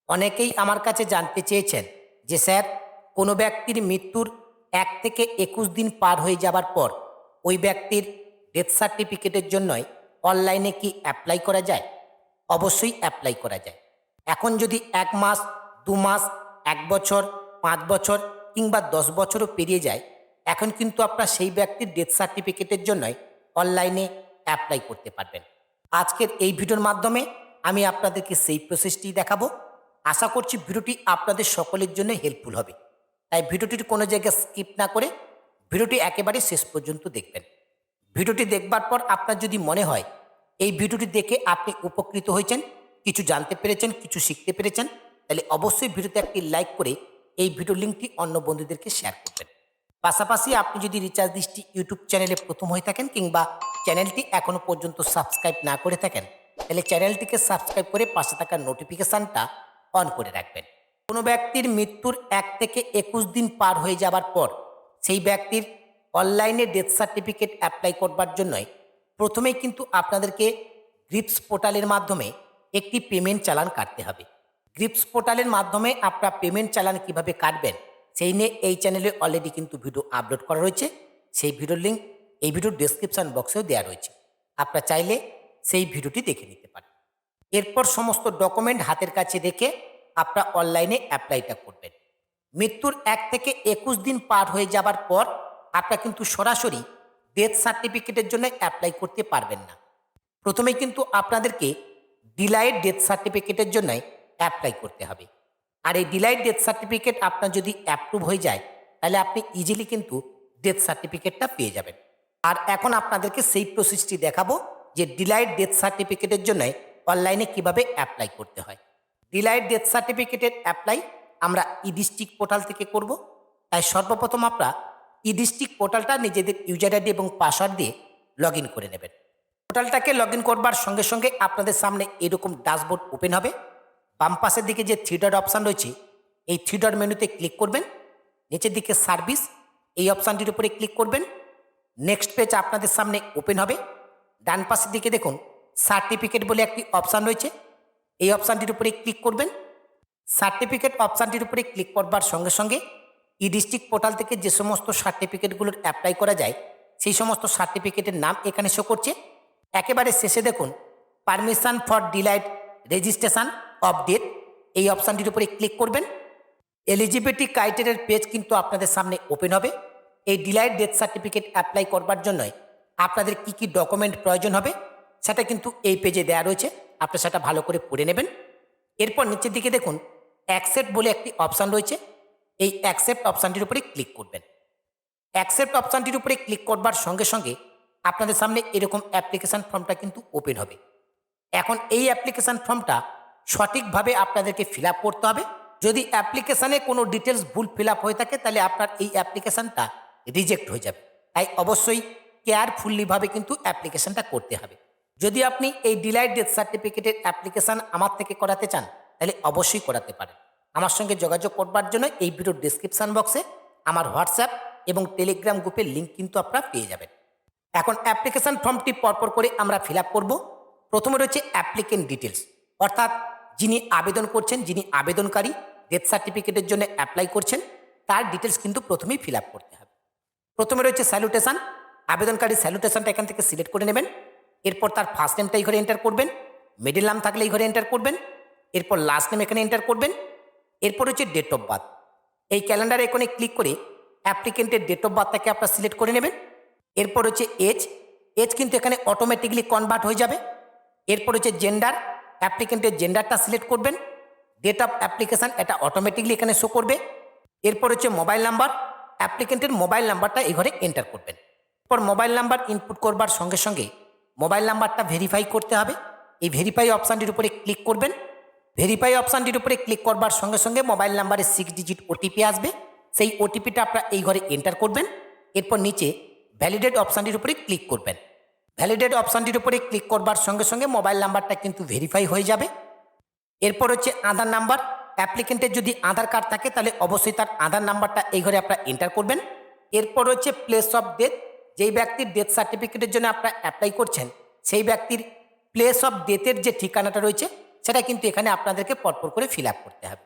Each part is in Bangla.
অনেকেই আমার কাছে জানতে চেয়েছেন যে স্যার, কোনো ব্যক্তির মৃত্যুর 1 থেকে 21 দিন পার হয়ে যাবার পর ওই ব্যক্তির ডেথ সার্টিফিকেটের জন্যই অনলাইনে কি অ্যাপ্লাই করা যায়? অবশ্যই অ্যাপ্লাই করা যায়। এখন যদি 1 মাস, 2 মাস, 1 বছর, 5 বছর কিংবা 10 বছরও পেরিয়ে যায়, এখন কিন্তু আপনার সেই ব্যক্তির ডেথ সার্টিফিকেটের জন্যই অনলাইনে অ্যাপ্লাই করতে পারবেন। আজকের এই ভিডিওর মাধ্যমে আমি আপনাদেরকে সেই প্রসেসটি দেখাবো। আশা করছি ভিডিওটি আপনাদের সকলের জন্য হেল্পফুল হবে। তাই ভিডিওটির কোনো জায়গায় স্কিপ না করে ভিডিওটি একেবারে শেষ পর্যন্ত দেখবেন। ভিডিওটি দেখবার পর আপনার যদি মনে হয় এই ভিডিওটি দেখে আপনি উপকৃত হয়েছেন, কিছু জানতে পেরেছেন, কিছু শিখতে পেরেছেন, তাহলে অবশ্যই ভিডিওতে একটি লাইক করে এই ভিডিও লিঙ্কটি অন্য বন্ধুদেরকে শেয়ার করবেন। পাশাপাশি আপনি যদি রিচার্জ দৃষ্টি ইউটিউব চ্যানেলে প্রথম হয়ে থাকেন কিংবা চ্যানেলটি এখনও পর্যন্ত সাবস্ক্রাইব না করে থাকেন, তাহলে চ্যানেলটিকে সাবস্ক্রাইব করে পাশে থাকা নোটিফিকেশানটা অন করে রাখবেন। কোনো ব্যক্তির মৃত্যুর 1 থেকে 21 দিন পার হয়ে যাবার পর সেই ব্যক্তির অনলাইনে ডেথ সার্টিফিকেট অ্যাপ্লাই করবার জন্যই প্রথমেই কিন্তু আপনাদেরকে গ্রিপস পোর্টালের মাধ্যমে একটি পেমেন্ট চালান কাটতে হবে। গ্রিপস পোর্টালের মাধ্যমে আপনার পেমেন্ট চালান কিভাবে কাটবেন সেই নিয়ে এই চ্যানেলে অলরেডি কিন্তু ভিডিও আপলোড করা রয়েছে। সেই ভিডিওর লিঙ্ক এই ভিডিওর ডেসক্রিপশন বক্সেও দেওয়া রয়েছে, আপনারা চাইলে সেই ভিডিওটি দেখে নিতে পারেন। এরপর সমস্ত ডকুমেন্ট হাতের কাছে রেখে আপনারা অনলাইনে অ্যাপ্লাইটা করবেন। মৃত্যুর 1 থেকে 21 দিন পার হয়ে যাবার পর আপনারা কিন্তু সরাসরি ডেথ সার্টিফিকেটের জন্য অ্যাপ্লাই করতে পারবেন না। প্রথমে কিন্তু আপনাদেরকে ডিলাইড ডেথ সার্টিফিকেটের জন্য অ্যাপ্লাই করতে হবে। আর এই ডিলাইড ডেথ সার্টিফিকেট আপনার যদি অ্যাপ্রুভ হয়ে যায়, তাহলে আপনি ইজিলি কিন্তু ডেথ সার্টিফিকেটটা পেয়ে যাবেন। আর এখন আপনাদেরকে সেই প্রসেসটি দেখাবো যে ডিলাইড ডেথ সার্টিফিকেটের জন্য অনলাইনে কিভাবে অ্যাপ্লাই করতে হয়। ডিলাইড ডেথ সার্টিফিকেটের অ্যাপ্লাই আমরা ই ডিস্ট্রিক্ট পোর্টাল থেকে করব। তাই সর্বপ্রথম আপনারা ই ডিস্ট্রিক্ট পোর্টালটা নিজেদের ইউজার আইডি এবং পাসওয়ার্ড দিয়ে লগ ইন করে নেবেন। পোর্টালটাকে লগ ইন করবার সঙ্গে সঙ্গে আপনাদের সামনে এরকম ড্যাশবোর্ড ওপেন হবে। বাম পাশের দিকে যে 3 ডট অপশান রয়েছে, এই 3 ডট মেনুতে ক্লিক করবেন। নিচের দিকে সার্ভিস, এই অপশানটির উপরে ক্লিক করবেন। নেক্সট পেজ আপনাদের সামনে ওপেন হবে। ডান পাশের দিকে দেখুন সার্টিফিকেট বলে একটি অপশান রয়েছে, এই অপশানটির উপরে ক্লিক করবেন। সার্টিফিকেট অপশানটির উপরে ক্লিক করবার সঙ্গে সঙ্গে ই ডিস্ট্রিক্ট পোর্টাল থেকে যে সমস্ত সার্টিফিকেটগুলোর অ্যাপ্লাই করা যায় সেই সমস্ত সার্টিফিকেটের নাম এখানে শো করছে। একেবারে শেষে দেখুন permission for delayed registration of death, এই অপশানটির উপরে ক্লিক করবেন। এলিজিবিলিটি ক্রাইটেরিয়ার পেজ কিন্তু আপনাদের সামনে ওপেন হবে। এই ডিলাইড ডেথ সার্টিফিকেট অ্যাপ্লাই করবার জন্যই আপনাদের কি কি ডকুমেন্ট প্রয়োজন হবে সেটা কিন্তু এই পেজে দেওয়া রয়েছে, আপনারা সেটা ভালো করে পড়ে নেবেন। এরপর নিচের দিকে দেখুন অ্যাকসেপ্ট বলে একটি অপশান রয়েছে, এই অ্যাকসেপ্ট অপশানটির উপরে ক্লিক করবেন। অ্যাকসেপ্ট অপশানটির উপরে ক্লিক করবার সঙ্গে সঙ্গে আপনাদের সামনে এরকম অ্যাপ্লিকেশান ফর্মটা কিন্তু ওপেন হবে। এখন এই অ্যাপ্লিকেশান ফর্মটা সঠিকভাবে আপনাদেরকে ফিল আপ করতে হবে। যদি অ্যাপ্লিকেশানে কোনো ডিটেলস ভুল ফিল আপ হয়ে থাকে তাহলে আপনার এই অ্যাপ্লিকেশানটা রিজেক্ট হয়ে যাবে। তাই অবশ্যই কেয়ারফুল্লিভাবে কিন্তু অ্যাপ্লিকেশানটা করতে হবে। যদি আপনি এই ডিলাইড ডেথ সার্টিফিকেটের অ্যাপ্লিকেশান আমার থেকে করাতে চান তাহলে অবশ্যই করাতে পারেন। আমার সঙ্গে যোগাযোগ করবার জন্য এই ভিডিওর ডিসক্রিপশান বক্সে আমার হোয়াটসঅ্যাপ এবং টেলিগ্রাম গ্রুপের লিঙ্ক কিন্তু আপনারা পেয়ে যাবেন। এখন অ্যাপ্লিকেশান ফর্মটি পরপর করে আমরা ফিল আপ করবো। প্রথমে রয়েছে অ্যাপ্লিকেন্ট ডিটেলস, অর্থাৎ যিনি আবেদন করছেন, যিনি আবেদনকারী ডেথ সার্টিফিকেটের জন্য অ্যাপ্লাই করছেন তার ডিটেলস কিন্তু প্রথমেই ফিল আপ করতে হবে। প্রথমে রয়েছে স্যালুটেশন, আবেদনকারী স্যালুটেশনটা এখান থেকে সিলেক্ট করে নেবেন। এরপর তার ফার্স্ট নেমটা এই ঘরে এন্টার করবেন, মিডল নাম থাকলে এই ঘরে এন্টার করবেন, এরপর লাস্ট নেম এখানে এন্টার করবেন। এরপর হচ্ছে ডেট অফ বার্থ, এই ক্যালেন্ডারে এখানে ক্লিক করে অ্যাপ্লিকেন্টের ডেট অফ বার্থটাকে আপনারা সিলেক্ট করে নেবেন। এরপর হচ্ছে এজ, এজ কিন্তু এখানে অটোমেটিকলি কনভার্ট হয়ে যাবে। এরপর হচ্ছে জেন্ডার, অ্যাপ্লিকেন্টের জেন্ডারটা সিলেক্ট করবেন। ডেট অফ অ্যাপ্লিকেশান এটা অটোমেটিকলি এখানে শো করবে। এরপর হচ্ছে মোবাইল নাম্বার, অ্যাপ্লিকেন্টের মোবাইল নাম্বারটা এই ঘরে এন্টার করবেন। এরপর মোবাইল নাম্বার ইনপুট করবার সঙ্গে সঙ্গে মোবাইল নাম্বারটা ভেরিফাই করতে হবে, এই ভেরিফাই অপশানটির উপরে ক্লিক করবেন। ভেরিফাই অপশানটির উপরে ক্লিক করবার সঙ্গে সঙ্গে মোবাইল নাম্বারে 6 ডিজিট ওটিপি আসবে, সেই ওটিপিটা আপনারা এই ঘরে এন্টার করবেন। এরপর নিচে ভ্যালিডেট অপশানটির উপরে ক্লিক করবেন। ভ্যালিডেট অপশানটির উপরে ক্লিক করবার সঙ্গে সঙ্গে মোবাইল নাম্বারটা কিন্তু ভেরিফাই হয়ে যাবে। এরপর হচ্ছে আধার নাম্বার, অ্যাপ্লিকেন্টের যদি আধার কার্ড থাকে তাহলে অবশ্যই তার আধার নাম্বারটা এই ঘরে আপনারা এন্টার করবেন। এরপর হচ্ছে প্লেস অফ ডেথ, যেই ব্যক্তির ডেথ সার্টিফিকেটের জন্য আপনারা অ্যাপ্লাই করছেন সেই ব্যক্তির প্লেস অফ ডেথের যে ঠিকানাটা রয়েছে সেটা কিন্তু এখানে আপনাদেরকে পরপর করে ফিল আপ করতে হবে।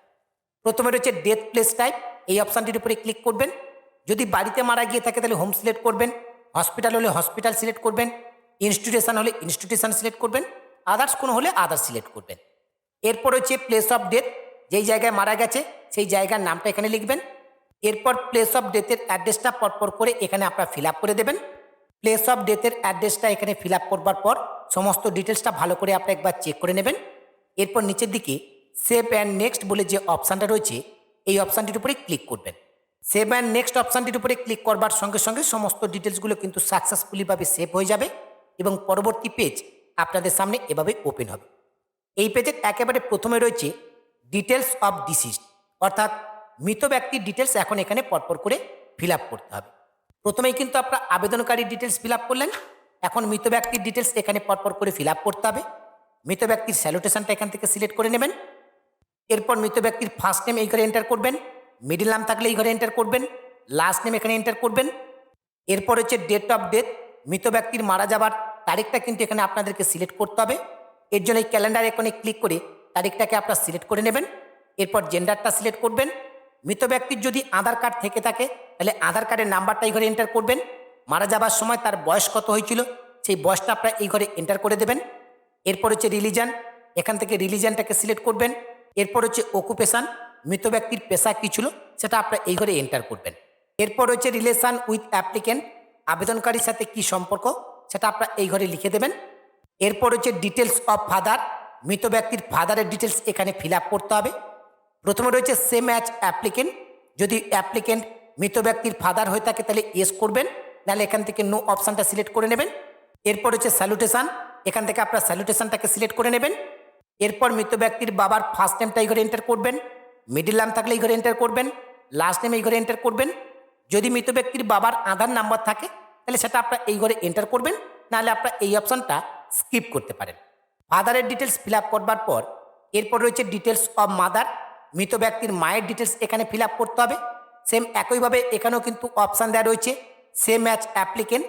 প্রথমে রয়েছে ডেথ প্লেস টাইপ, এই অপশানটির উপরে ক্লিক করবেন। যদি বাড়িতে মারা গিয়ে থাকে তাহলে হোম সিলেক্ট করবেন, হসপিটাল হলে হসপিটাল সিলেক্ট করবেন, ইনস্টিটিউশন হলে ইনস্টিটিউশন সিলেক্ট করবেন, আদার্স কোনো হলে আদার্স সিলেক্ট করবেন। এরপর হচ্ছে প্লেস অফ ডেথ, যেই জায়গায় মারা গেছে সেই জায়গার নামটা এখানে লিখবেন। এরপর প্লেস অফ ডেথের অ্যাড্রেসটা পরপর করে এখানে আপনারা ফিল আপ করে দেবেন। প্লেস অফ ডেথের অ্যাড্রেসটা এখানে ফিল আপ করবার পর সমস্ত ডিটেলসটা ভালো করে আপনি একবার চেক করে নেবেন। এরপর নিচের দিকে সেভ অ্যান্ড নেক্সট বলে যে অপশানটা রয়েছে এই অপশানটির উপরে ক্লিক করবেন। সেভ অ্যান্ড নেক্সট অপশানটির উপরে ক্লিক করবার সঙ্গে সঙ্গে সমস্ত ডিটেলসগুলো কিন্তু সাকসেসফুলিভাবে সেভ হয়ে যাবে এবং পরবর্তী পেজ আপনাদের সামনে এভাবে ওপেন হবে। এই পেজের একেবারে প্রথমে রয়েছে ডিটেলস অফ ডিসিজড, অর্থাৎ মৃত ব্যক্তির ডিটেলস এখন এখানে পরপর করে ফিল আপ করতে হবে। প্রথমেই কিন্তু আপনার আবেদনকারীর ডিটেলস ফিল আপ করলেন, এখন মৃত ব্যক্তির ডিটেলস এখানে পরপর করে ফিল আপ করতে হবে। মৃত ব্যক্তির স্যালুটেশনটা এখান থেকে সিলেক্ট করে নেবেন। এরপর মৃত ব্যক্তির ফার্স্ট নেম এই ঘরে এন্টার করবেন, মিডিল নাম থাকলে এই ঘরে এন্টার করবেন, লাস্ট নেম এখানে এন্টার করবেন। এরপর হচ্ছে ডেট অফ ডেথ, মৃত ব্যক্তির মারা যাবার তারিখটা কিন্তু এখানে আপনাদেরকে সিলেক্ট করতে হবে। এর জন্য এই ক্যালেন্ডার এখানে ক্লিক করে তারিখটাকে আপনারা সিলেক্ট করে নেবেন। এরপর জেন্ডারটা সিলেক্ট করবেন। মৃত ব্যক্তির যদি আধার কার্ড থেকে থাকে তাহলে আধার কার্ডের নাম্বারটা এই ঘরে এন্টার করবেন। মারা যাবার সময় তার বয়স কত হয়েছিল সেই বয়সটা আপনারা এই ঘরে এন্টার করে দেবেন। এরপর হচ্ছে রিলিজন, এখান থেকে রিলিজনটাকে সিলেক্ট করবেন। এরপর হচ্ছে অকুপেশান, মৃত ব্যক্তির পেশা কী ছিল সেটা আপনারা এই ঘরে এন্টার করবেন। এরপর হচ্ছে রিলেশন উইথ অ্যাপ্লিকেন্ট, আবেদনকারীর সাথে কি সম্পর্ক সেটা আপনারা এই ঘরে লিখে দেবেন। এরপর হচ্ছে ডিটেলস অফ ফাদার, মৃত ব্যক্তির ফাদারের ডিটেলস এখানে ফিল আপ করতে হবে। প্রথমে রয়েছে সেম অ্যাজ অ্যাপ্লিকেন্ট, যদি অ্যাপ্লিকেন্ট মৃত ব্যক্তির ফাদার হয়ে থাকে তাহলে ইয়েস করবেন, নাহলে এখান থেকে নো অপশানটা সিলেক্ট করে নেবেন। এরপর হচ্ছে স্যালুটেশন, এখান থেকে আপনার স্যালুটেশনটাকে সিলেক্ট করে নেবেন। এরপর মৃত ব্যক্তির বাবার ফার্স্ট নেমটা এই ঘরে এন্টার করবেন, মিডিল নাম থাকলে এই ঘরে এন্টার করবেন, লাস্ট নেম এই ঘরে এন্টার করবেন। যদি মৃত ব্যক্তির বাবার আধার নাম্বার থাকে তাহলে সেটা আপনার এই ঘরে এন্টার করবেন, নাহলে আপনার এই অপশানটা স্কিপ করতে পারেন। ফাদারের ডিটেলস ফিল আপ করবার পর এরপর রয়েছে ডিটেলস অফ মাদার, মৃত ব্যক্তির মায়ের ডিটেলস এখানে ফিল আপ করতে হবে। সেম একইভাবে এখানেও কিন্তু অপশান দেওয়া রয়েছে সেম অ্যাজ অ্যাপ্লিকেন্ট,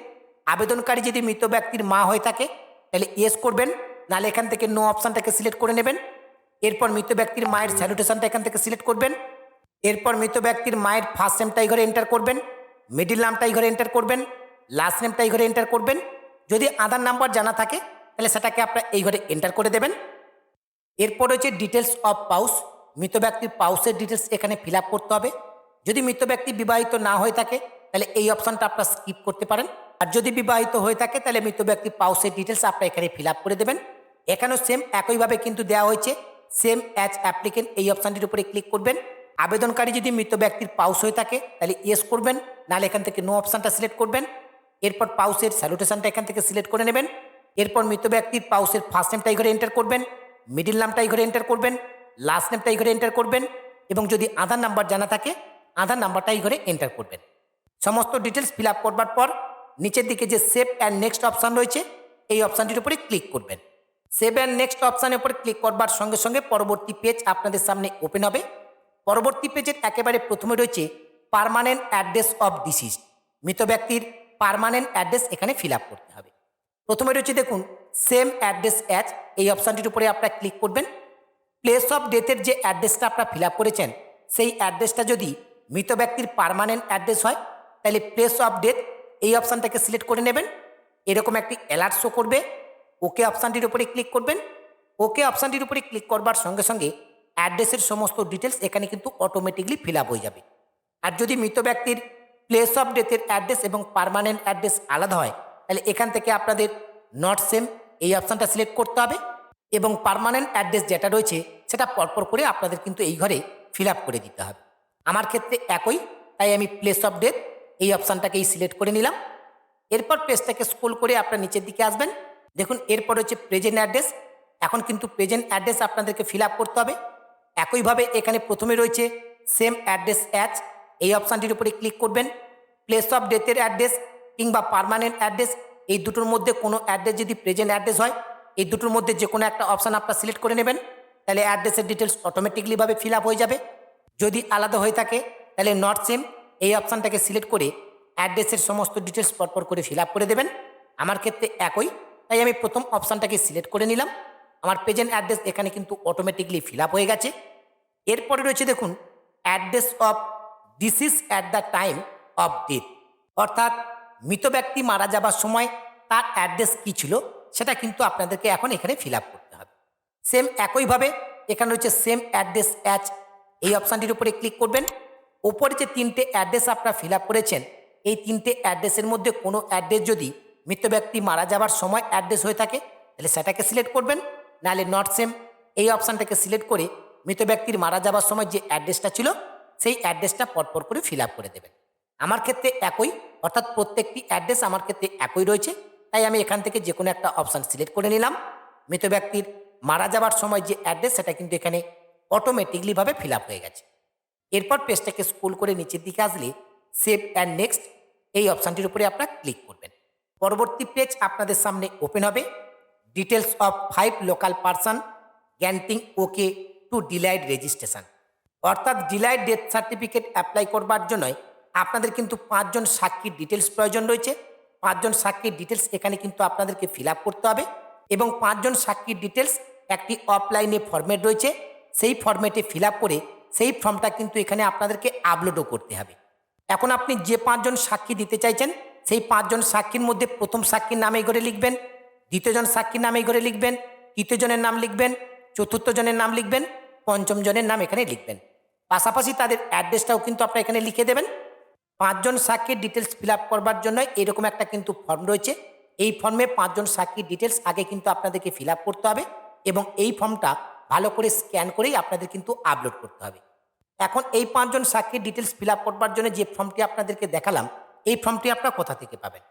আবেদনকারী যদি মৃত ব্যক্তির মা হয়ে থাকে তাহলে ইয়েস করবেন, নাহলে এখান থেকে নো অপশানটাকে সিলেক্ট করে নেবেন। এরপর মৃত ব্যক্তির মায়ের স্যালুটেশনটা এখান থেকে সিলেক্ট করবেন। এরপর মৃত ব্যক্তির মায়ের ফার্স্ট নেমটা এই ঘরে এন্টার করবেন, মিডিল নামটা এই ঘরে এন্টার করবেন, লাস্ট নেমটা এই ঘরে এন্টার করবেন। যদি আধার নাম্বার জানা থাকে তাহলে সেটাকে আপনারা এই ঘরে এন্টার করে দেবেন। এরপর হচ্ছে ডিটেলস অফ পাউস, মৃত ব্যক্তির পাউসের ডিটেলস এখানে ফিল আপ করতে হবে। যদি মৃত ব্যক্তি বিবাহিত না হয়ে থাকে তাহলে এই অপশানটা আপনারা স্কিপ করতে পারেন, আর যদি বিবাহিত হয়ে থাকে তাহলে মৃত ব্যক্তির পাউসের ডিটেলস আপনারা এখানে ফিল আপ করে দেবেন। এখানেও সেম একইভাবে কিন্তু দেওয়া হয়েছে সেম অ্যাজ অ্যাপ্লিকেন্ট, এই অপশানটির উপরে ক্লিক করবেন। আবেদনকারী যদি মৃত ব্যক্তির পাউস হয়ে থাকে তাহলে ইয়েস করবেন, নাহলে এখান থেকে নো অপশানটা সিলেক্ট করবেন। এরপর পাউসের স্যালুটেশনটা এখান থেকে সিলেক্ট করে নেবেন। এরপর মৃত ব্যক্তির পাউসের ফার্স্ট নেমটা এই ঘরে এন্টার করবেন, মিডিল নামটা এই ঘরে এন্টার করবেন, লাস্ট নেমটা এই ঘরে এন্টার করবেন, এবং যদি আধার নাম্বার জানা থাকে আধার নাম্বারটা এই ঘরে এন্টার করবেন। সমস্ত ডিটেলস ফিল আপ করবার পর নিচের দিকে যে সেভ অ্যান্ড নেক্সট অপশান রয়েছে এই অপশানটির উপরে ক্লিক করবেন। সেভ অ্যান্ড নেক্সট অপশানের উপরে ক্লিক করবার সঙ্গে সঙ্গে পরবর্তী পেজ আপনাদের সামনে ওপেন হবে। পরবর্তী পেজের একেবারে প্রথমে রয়েছে পার্মানেন্ট অ্যাড্রেস অফ ডিসিজড, মৃত ব্যক্তির পার্মানেন্ট অ্যাড্রেস এখানে ফিল আপ করতে হবে। প্রথমে রয়েছে দেখুন সেম অ্যাড্রেস অ্যাজ, এই অপশানটির উপরে আপনারা ক্লিক করবেন। প্লেস অফ ডেথের যে অ্যাড্রেসটা আপনারা ফিল আপ করেছেন সেই অ্যাড্রেসটা যদি মৃত ব্যক্তির পার্মানেন্ট অ্যাড্রেস হয় তাহলে প্লেস অফ ডেথ এই অপশানটাকে সিলেক্ট করে নেবেন। এরকম একটি অ্যালার্ট শো করবে, ওকে অপশানটির উপরে ক্লিক করবেন। ওকে অপশানটির উপরে ক্লিক করবার সঙ্গে সঙ্গে অ্যাড্রেসের সমস্ত ডিটেলস এখানে কিন্তু অটোমেটিকলি ফিল আপ হয়ে যাবে। আর যদি মৃত ব্যক্তির প্লেস অফ ডেথের অ্যাড্রেস এবং পার্মানেন্ট অ্যাড্রেস আলাদা হয় তাহলে এখান থেকে আপনাদের নট সেম এই অপশানটা সিলেক্ট করতে হবে, এবং পার্মানেন্ট অ্যাড্রেস যেটা রয়েছে সেটা পরপর করে আপনাদের কিন্তু এই ঘরে ফিল আপ করে দিতে হবে। আমার ক্ষেত্রে একই, তাই আমি প্লেস অফ ডেথ এই অপশানটাকেই সিলেক্ট করে নিলাম। এরপর পেজটাকে স্ক্রল করে আপনার নিচের দিকে আসবেন। দেখুন এরপর হচ্ছে প্রেজেন্ট অ্যাড্রেস, এখন কিন্তু প্রেজেন্ট অ্যাড্রেস আপনাদেরকে ফিল আপ করতে হবে। একইভাবে এখানে প্রথমে রয়েছে সেম অ্যাড্রেস অ্যাজ, এই অপশানটির উপরে ক্লিক করবেন। প্লেস অফ ডেথের অ্যাড্রেস কিংবা পার্মানেন্ট অ্যাড্রেস এই দুটোর মধ্যে কোনো অ্যাড্রেস যদি প্রেজেন্ট অ্যাড্রেস হয় এই দুটোর মধ্যে যে কোনো একটা অপশান আপনারা সিলেক্ট করে নেবেন, তাহলে অ্যাড্রেসের ডিটেলস অটোমেটিকলিভাবে ফিল আপ হয়ে যাবে। যদি আলাদা হয়ে থাকে তাহলে নট সেম এই অপশানটাকে সিলেক্ট করে অ্যাড্রেসের সমস্ত ডিটেলস পরপর করে ফিল আপ করে দেবেন। আমার ক্ষেত্রে একই, তাই আমি প্রথম অপশানটাকে সিলেক্ট করে নিলাম। আমার প্রেজেন্ট অ্যাড্রেস এখানে কিন্তু অটোমেটিকলি ফিল আপ হয়ে গেছে। এরপরে রয়েছে দেখুন address of ডিসিজ at the time of death, অর্থাৎ মৃত ব্যক্তি মারা যাবার সময় তার অ্যাড্রেস কী ছিল সেটা কিন্তু আপনাদেরকে এখন এখানে ফিল আপ করতে হবে। সেম একইভাবে এখানে রয়েছে সেম অ্যাড্রেস অ্যাজ, এই অপশানটির উপরে ক্লিক করবেন। ওপরে যে তিনটে অ্যাড্রেস আপনারা ফিল আপ করেছেন, এই তিনটে অ্যাড্রেসের মধ্যে কোনো অ্যাড্রেস যদি মৃত ব্যক্তি মারা যাবার সময় অ্যাড্রেস হয়ে থাকে তাহলে সেটাকে সিলেক্ট করবেন, নাহলে নট সেম এই অপশানটাকে সিলেক্ট করে মৃত ব্যক্তির মারা যাবার সময় যে অ্যাড্রেসটা ছিল সেই অ্যাড্রেসটা পরপর করে ফিল আপ করে দেবেন। আমার ক্ষেত্রে একই, অর্থাৎ প্রত্যেকটি অ্যাড্রেস আমার ক্ষেত্রে একই রয়েছে, তাই আমি এখান থেকে যে কোনো একটা অপশান সিলেক্ট করে নিলাম। মৃত ব্যক্তির মারা যাবার সময় যে অ্যাড্রেস সেটা কিন্তু এখানে অটোমেটিকলিভাবে ফিল আপ হয়ে গেছে। এরপর পেজটাকে স্ক্রল করে নিচের দিকে আসলে সেভ অ্যান্ড নেক্সট এই অপশানটির উপরে আপনারা ক্লিক করবেন। পরবর্তী পেজ আপনাদের সামনে ওপেন হবে। Details of 5 local person granting okay to delayed registration, অর্থাৎ ডিলাইড ডেথ সার্টিফিকেট অ্যাপ্লাই করবার জন্য আপনাদের কিন্তু 5 জন সাক্ষীর ডিটেলস প্রয়োজন রয়েছে। 5 জন সাক্ষীর ডিটেলস এখানে কিন্তু আপনাদেরকে ফিল আপ করতে হবে এবং 5 জন সাক্ষীর ডিটেলস একটি অফলাইনে ফরম্যাট রয়েছে, সেই ফরম্যাটে ফিল আপ করে সেই ফর্মটা কিন্তু এখানে আপনাদেরকে আপলোডও করতে হবে। এখন আপনি যে 5 জন সাক্ষী দিতে চাইছেন সেই 5 জন সাক্ষীর মধ্যে প্রথম সাক্ষীর নাম এই ঘরে লিখবেন, দ্বিতীয় জন সাক্ষীর নাম এই ঘরে লিখবেন, তৃতীয় জনের নাম লিখবেন, চতুর্থ জনের নাম লিখবেন, পঞ্চম জনের নাম এখানে লিখবেন। পাশাপাশি তাদের অ্যাড্রেসটাও কিন্তু আপনারা এখানে লিখে দেবেন। 5 জন সাক্ষীর ডিটেলস ফিল আপ করবার জন্য এরকম একটা কিন্তু ফর্ম রয়েছে। এই ফর্মে 5 জন সাক্ষীর ডিটেলস আগে কিন্তু আপনাদেরকে ফিল আপ করতে হবে এবং এই ফর্মটা ভালো করে স্ক্যান করেই আপনাদের কিন্তু আপলোড করতে হবে। এখন এই 5 জন সাক্ষীর ডিটেলস ফিল আপ করবার জন্য যে ফর্মটি আপনাদেরকে দেখালাম, এই ফর্মটি আপনারা কোথা থেকে পাবেন?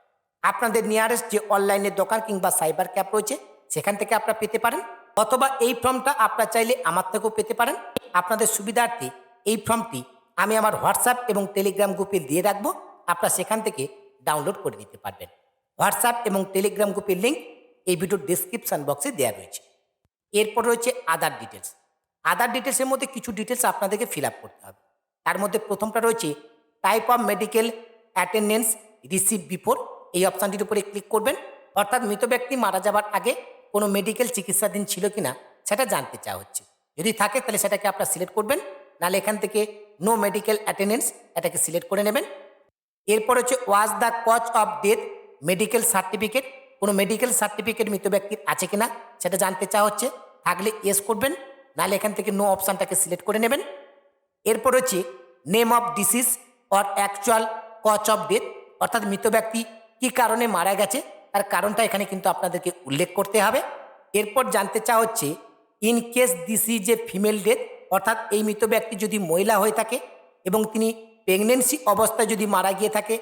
আপনাদের নিয়ারেস্ট যে অনলাইনের দোকান কিংবা সাইবার ক্যাফ রয়েছে সেখান থেকে আপনারা পেতে পারেন, অথবা এই ফর্মটা আপনারা চাইলে আমার থেকেও পেতে পারেন। আপনাদের সুবিধার্থে এই ফর্মটি আমি আমার হোয়াটসঅ্যাপ এবং টেলিগ্রাম গ্রুপে দিয়ে রাখবো, আপনারা সেখান থেকে ডাউনলোড করে নিতে পারবেন। হোয়াটসঅ্যাপ এবং টেলিগ্রাম গ্রুপের লিঙ্ক এই ভিডিওর ডেসক্রিপশন বক্সে দেওয়া রয়েছে। এরপর রয়েছে আদার ডিটেলস। আদার ডিটেলসের মধ্যে কিছু ডিটেলস আপনাদেরকে ফিল আপ করতে হবে। তার মধ্যে প্রথমটা রয়েছে type of medical attendance receive before, এই অপশানটির উপরে ক্লিক করবেন, অর্থাৎ মৃত ব্যক্তি মারা যাবার আগে কোনো মেডিকেল চিকিৎসাধীন ছিল কিনা সেটা জানতে চাওয়া হচ্ছে। যদি থাকে তাহলে সেটাকে আপনারা সিলেক্ট করবেন, নাহলে এখান থেকে নো মেডিকেল অ্যাটেন্ডেন্স এটাকে সিলেক্ট করে নেবেন। এরপর হচ্ছে was the cause of death medical certificate, কোনো মেডিকেল সার্টিফিকেট মৃত ব্যক্তির আছে কিনা সেটা জানতে চাওয়া হচ্ছে, থাকলে ইয়েস করবেন, নাহলে এখান থেকে নো অপশানটাকে সিলেক্ট করে নেবেন। এরপর হচ্ছে name of disease or actual cause of death, অর্থাৎ মৃত ব্যক্তি কী কারণে মারা গেছে তার কারণটা এখানে কিন্তু আপনাদেরকে উল্লেখ করতে হবে। এরপর জানতে চাওয়া হচ্ছে in case this is a female death, অর্থাৎ এই মৃত ব্যক্তি যদি মহিলা হয়ে থাকে এবং তিনি প্রেগনেন্সি অবস্থায় যদি মারা গিয়ে থাকে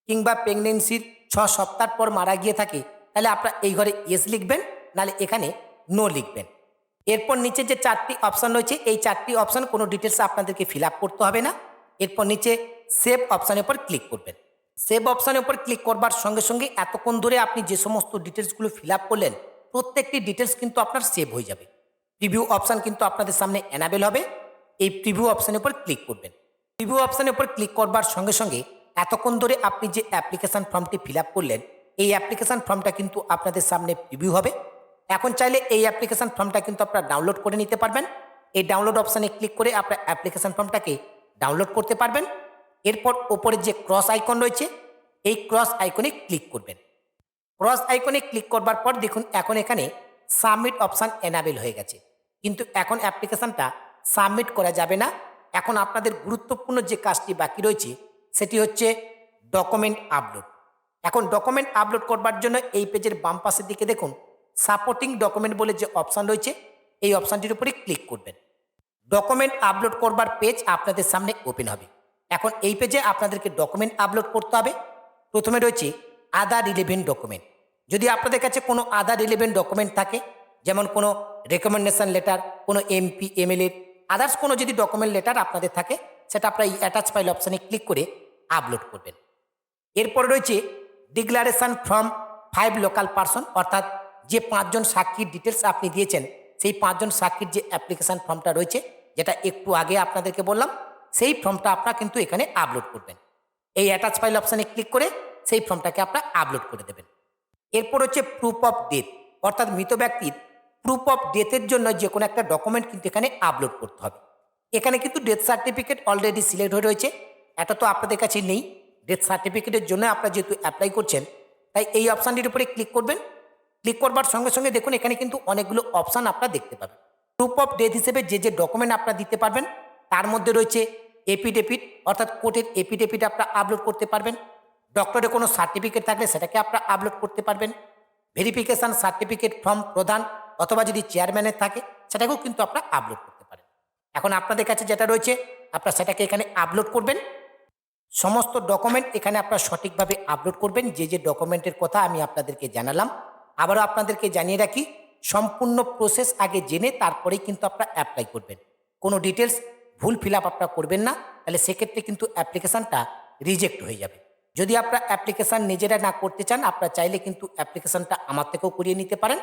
কিংবা প্রেগনেন্সির 6 সপ্তাহ পর মারা গিয়ে থাকে তাহলে আপনারা এই ঘরে ইয়েস লিখবেন, নাহলে এখানে নো লিখবেন। এরপর নিচে যে 4টি অপশান রয়েছে এই 4টি অপশান কোনো ডিটেলস আপনাদেরকে ফিল আপ করতে হবে না। এরপর নিচে সেভ অপশানের উপর ক্লিক করবেন। সেভ অপশানের উপর ক্লিক করবার সঙ্গে সঙ্গে এতক্ষণ ধরে আপনি যে সমস্ত ডিটেলসগুলো ফিল আপ করলেন প্রত্যেকটি ডিটেলস কিন্তু আপনার সেভ হয়ে যাবে। প্রিভিউ অপশান কিন্তু আপনাদের সামনে এনাবেল হবে, এই প্রিভিউ অপশানের উপর ক্লিক করবেন। প্রিভিউ অপশানের উপর ক্লিক করবার সঙ্গে সঙ্গে এতক্ষণ ধরে আপনি যে অ্যাপ্লিকেশান ফর্মটি ফিল আপ করলেন এই অ্যাপ্লিকেশান ফর্মটা কিন্তু আপনাদের সামনে প্রিভিউ হবে। এখন চাইলে এই অ্যাপ্লিকেশান ফর্মটা কিন্তু আপনারা ডাউনলোড করে নিতে পারবেন। এই ডাউনলোড অপশানে ক্লিক করে আপনার অ্যাপ্লিকেশান ফর্মটাকে ডাউনলোড করতে পারবেন। এরপর ওপরে যে ক্রস আইকন রয়েছে এই ক্রস আইকনে ক্লিক করবেন। ক্রস আইকনে ক্লিক করবার পর দেখুন এখন এখানে সাবমিট অপশান এনাবেল হয়ে গেছে, কিন্তু এখন অ্যাপ্লিকেশানটা সাবমিট করা যাবে না। এখন আপনাদের গুরুত্বপূর্ণ যে কাজটি বাকি রয়েছে সেটি হচ্ছে ডকুমেন্ট আপলোড। এখন ডকুমেন্ট আপলোড করবার জন্য এই পেজের বাম পাশের দিকে দেখুন সাপোর্টিং ডকুমেন্ট বলে যে অপশান রয়েছে এই অপশানটির উপরে ক্লিক করবেন। ডকুমেন্ট আপলোড করবার পেজ আপনাদের সামনে ওপেন হবে। এখন এই পেজে আপনাদেরকে ডকুমেন্ট আপলোড করতে হবে। প্রথমে রয়েছে আদার রিলেভেন্ট ডকুমেন্ট। যদি আপনাদের কাছে কোনো আদার রিলেভেন্ট ডকুমেন্ট থাকে, যেমন কোনো রেকমেন্ডেশন লেটার, কোনো এমপি এমএলএ আদার্স কোনো যদি ডকুমেন্ট লেটার আপনাদের থাকে সেটা আপনারা এই অ্যাটাচ ফাইল অপশানে ক্লিক করে আপলোড করবেন। এরপরে রয়েছে ডিক্লারেশন ফ্রম 5 লোকাল পারসন, অর্থাৎ যে 5 জন সাক্ষীর ডিটেলস আপনি দিয়েছেন সেই 5 জন সাক্ষীর যে অ্যাপ্লিকেশান ফর্মটা রয়েছে যেটা একটু আগে আপনাদেরকে বললাম সেই ফর্মটা আপনারা কিন্তু এখানে আপলোড করবেন। এই অ্যাটাচ ফাইল অপশানে ক্লিক করে সেই ফর্মটাকে আপনারা আপলোড করে দেবেন। এরপর হচ্ছে প্রুফ অফ ডেথ, অর্থাৎ মৃত ব্যক্তির প্রুফ অফ ডেথের জন্য যে কোনো একটা ডকুমেন্ট কিন্তু এখানে আপলোড করতে হবে। এখানে কিন্তু ডেথ সার্টিফিকেট অলরেডি সিলেক্ট হয়ে রয়েছে, এটা তো আপনাদের কাছে নেই। ডেথ সার্টিফিকেটের জন্য আপনারা যেহেতু অ্যাপ্লাই করছেন, তাই এই অপশানটির উপরে ক্লিক করবেন। ক্লিক করবার সঙ্গে সঙ্গে দেখুন এখানে কিন্তু অনেকগুলো অপশান আপনারা দেখতে পাবেন। প্রুফ অফ ডেথ হিসেবে যে ডকুমেন্ট আপনারা দিতে পারবেন তার মধ্যে রয়েছে এফিডেভিট, অর্থাৎ কোর্টের এফিডেভিট আপনারা আপলোড করতে পারবেন। ডক্টরের কোনো সার্টিফিকেট থাকলে সেটাকে আপনারা আপলোড করতে পারবেন। ভেরিফিকেশান সার্টিফিকেট ফর্ম প্রদান অথবা যদি চেয়ারম্যানের থাকে সেটাকেও কিন্তু আপনারা আপলোড করতে পারেন। এখন আপনাদের কাছে যেটা রয়েছে আপনারা সেটাকে এখানে আপলোড করবেন। সমস্ত ডকুমেন্ট এখানে আপনারা সঠিকভাবে আপলোড করবেন। যে ডকুমেন্টের কথা আমি আপনাদেরকে জানালাম, আবারও আপনাদেরকে জানিয়ে রাখি, সম্পূর্ণ প্রসেস আগে জেনে তারপরেই কিন্তু আপনারা অ্যাপ্লাই করবেন। কোনো ডিটেলস ভুল ফিল আপ আপনারা করবেন না, তাহলে সেক্ষেত্রে কিন্তু অ্যাপ্লিকেশানটা রিজেক্ট হয়ে যাবে। যদি আপনারা অ্যাপ্লিকেশান নিজেরা না করতে চান, আপনারা চাইলে কিন্তু অ্যাপ্লিকেশানটা আমার থেকেও করিয়ে নিতে পারেন।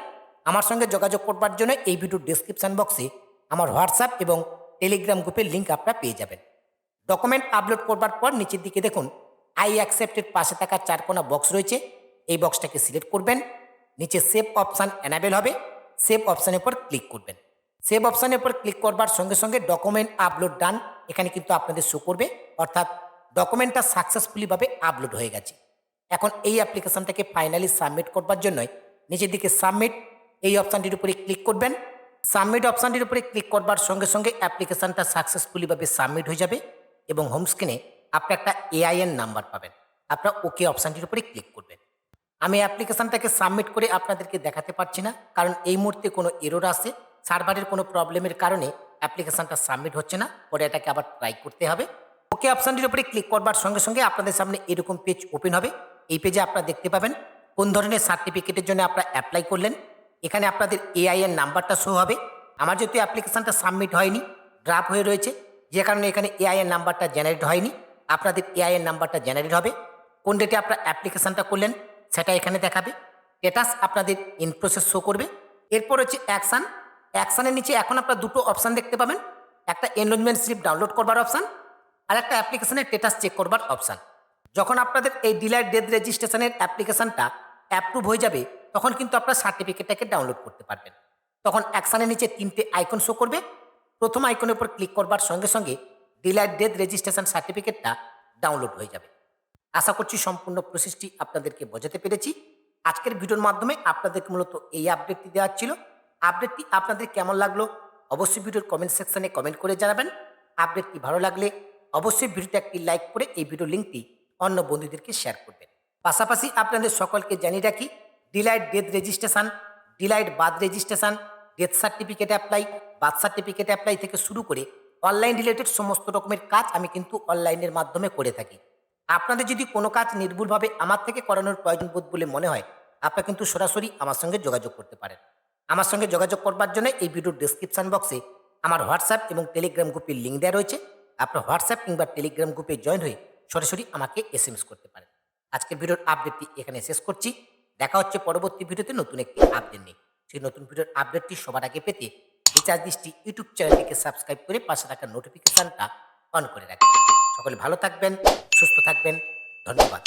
আমার সঙ্গে যোগাযোগ করবার জন্য এই ভিডিওর ডেসক্রিপশান বক্সে আমার হোয়াটসঅ্যাপ এবং টেলিগ্রাম গ্রুপের লিঙ্ক আপনারা পেয়ে যাবেন। ডকুমেন্ট আপলোড করবার পর নিচের দিকে দেখুন আই অ্যাকসেপ্টের পাশে থাকা চারকোনা বক্স রয়েছে, এই বক্সটাকে সিলেক্ট করবেন। নিচে সেভ অপশান এনাবেল হবে, সেভ অপশানের উপর ক্লিক করবেন। সেভ অপশানের উপর ক্লিক করবার সঙ্গে সঙ্গে ডকুমেন্ট আপলোড ডান এখানে কিন্তু আপনাদের শো করবে, অর্থাৎ ডকুমেন্টটা সাকসেসফুলিভাবে আপলোড হয়ে গেছে। এখন এই অ্যাপ্লিকেশানটাকে ফাইনালি সাবমিট করবার জন্যই নিচের দিকে সাবমিট এই অপশানটির উপরে ক্লিক করবেন। সাবমিট অপশানটির উপরে ক্লিক করবার সঙ্গে সঙ্গে অ্যাপ্লিকেশানটা সাকসেসফুলিভাবে সাবমিট হয়ে যাবে এবং হোম স্ক্রিনে আপনি একটা এআইএন নাম্বার পাবেন। আপনারা ওকে অপশানটির উপরে ক্লিক করবেন। আমি অ্যাপ্লিকেশানটাকে সাবমিট করে আপনাদেরকে দেখাতে পারছি না, কারণ এই মুহূর্তে কোনো এরর আসে, সার্ভারের কোনো প্রবলেমের কারণে অ্যাপ্লিকেশানটা সাবমিট হচ্ছে না, পরে এটাকে আবার ট্রাই করতে হবে। ওকে অপশানটির উপরে ক্লিক করবার সঙ্গে সঙ্গে আপনাদের সামনে এরকম পেজ ওপেন হবে। এই পেজে আপনারা দেখতে পাবেন কোন ধরনের সার্টিফিকেটের জন্য আপনারা অ্যাপ্লাই করলেন। এখানে আপনাদের এআইএন নাম্বারটা শো হবে। আমার যেহেতু অ্যাপ্লিকেশানটা সাবমিট হয়নি, ড্রাফট হয়ে রয়েছে, যে কারণে এখানে এআইএন নাম্বারটা জেনারেট হয়নি। আপনাদের এআইএন নাম্বারটা জেনারেট হবে। কোন ডেটে আপনারা অ্যাপ্লিকেশানটা করলেন সেটা এখানে দেখাবে। স্ট্যাটাস আপনাদের ইন প্রসেস শো করবে। এরপর হচ্ছে অ্যাকশান। অ্যাকশানের নিচে এখন আপনারা দুটো অপশান দেখতে পাবেন, একটা এনরোলমেন্ট স্লিপ ডাউনলোড করবার অপশান আর একটা অ্যাপ্লিকেশানের স্ট্যাটাস চেক করবার অপশান। যখন আপনাদের এই ডিলাইট ডেথ রেজিস্ট্রেশনের অ্যাপ্লিকেশানটা অ্যাপ্রুভ হয়ে যাবে তখন কিন্তু আপনারা সার্টিফিকেটটাকে ডাউনলোড করতে পারবেন। তখন অ্যাকশানের নিচে তিনটে আইকন শো করবে। প্রথম আইকনের উপর ক্লিক করবার সঙ্গে সঙ্গে ডিলাইট ডেথ রেজিস্ট্রেশন সার্টিফিকেটটা ডাউনলোড হয়ে যাবে। আশা করছি সম্পূর্ণ প্রসেসটি আপনাদেরকে বোঝাতে পেরেছি। আজকের ভিডিওর মাধ্যমে আপনাদেরকে মূলত এই আপডেটটি দেওয়ার ছিল। আপডেটটি আপনাদের কেমন লাগলো অবশ্যই ভিডিওর কমেন্ট সেকশনে কমেন্ট করে জানাবেন। আপডেটটি ভালো লাগলে অবশ্যই ভিডিওতে একটি লাইক করে এই ভিডিও লিঙ্কটি অন্য বন্ধুদেরকে শেয়ার করবেন। পাশাপাশি আপনাদের সকলকে জানিয়ে রাখি, delayed death registration, delayed birth registration, death certificate apply, birth certificate apply থেকে শুরু করে অনলাইন রিলেটেড সমস্ত রকমের কাজ আমি কিন্তু অনলাইনের মাধ্যমে করে থাকি। আপনাদের যদি কোনো কাজ নির্ভুলভাবে আমার থেকে করানোর প্রয়োজন বোধ বলে মনে হয়, আপনারা কিন্তু সরাসরি আমার সঙ্গে যোগাযোগ করতে পারেন। আমার সঙ্গে যোগাযোগ করবার জন্য এই ভিডিওর ডেসক্রিপশন বক্সে আমার হোয়াটসঅ্যাপ এবং টেলিগ্রাম গ্রুপের লিঙ্ক দেওয়া রয়েছে। আপনার হোয়াটসঅ্যাপ কিংবা টেলিগ্রাম গ্রুপে জয়েন হয়ে সরাসরি আমাকে এসএমএস করতে পারেন। আজকের ভিডিওর আপডেটটি এখানে শেষ করছি। দেখা হচ্ছে পরবর্তী ভিডিওতে নতুন একটি আপডেট নিয়ে। সেই নতুন ভিডিওর আপডেটটি সবার আগে পেতে রিচার্জ দৃষ্টি ইউটিউব চ্যানেলটিকে সাবস্ক্রাইব করে পাশে থাকা নোটিফিকেশানটা অন করে রাখবেন। সকলে ভালো থাকবেন, সুস্থ থাকবেন। ধন্যবাদ।